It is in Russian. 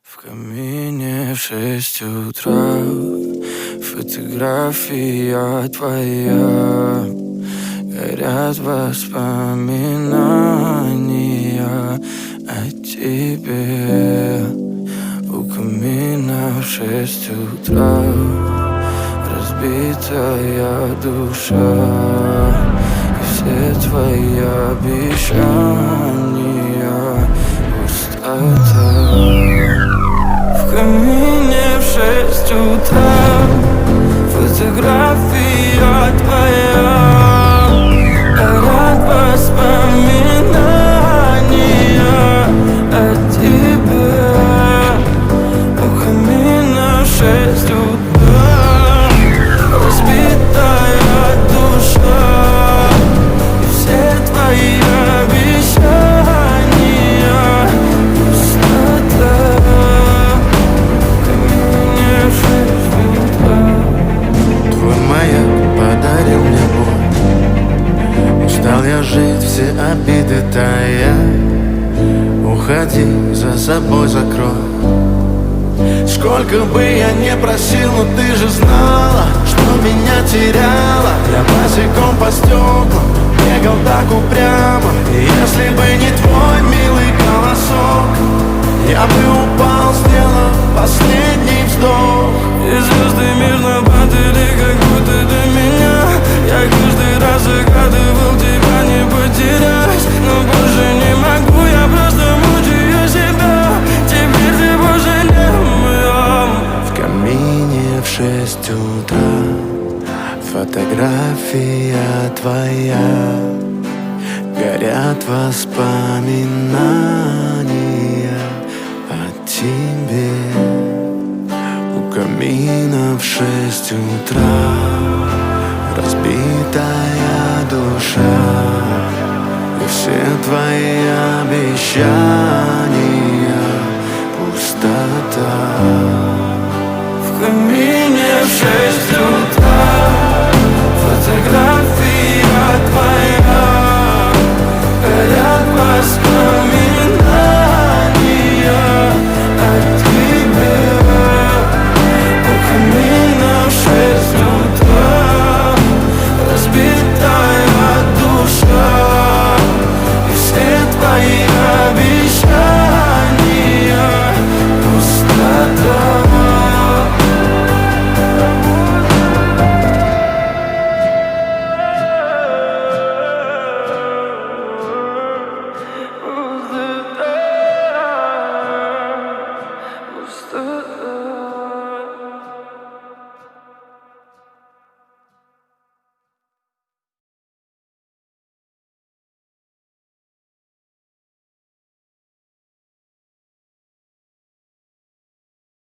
В камине в 6 утра фотография твоя. Горят воспоминания о тебе. У камина в 6 утра разбитая душа. И все твои обещания пустота. В камине в 6 утра фотография твоя. Горят воспоминания о тебе. У камина в 6 утра разбитая душа. И все твои обещания пустота. В камине в 6 утра. Твой маяк подарил мне боль. Устал я жить, все обиды тая. Уходи, за собой закрой. Сколько бы я не просил, но ты же знала, что меня теряла. Я босиком по стеклам бегал так упрямо. И если бы не твой милый голосок, я бы упал, сделав последний вздох. И звезды мирно падали, как будто до меня. Я каждый раз загадывал тебя не потерять, но больше не могу, я просто мучаю себя. Теперь ты больше не моя. В камине в 6 утра фотография твоя. Горят воспоминания о тебе. У камина в 6 утра разбитая душа. И все твои обещания пустота.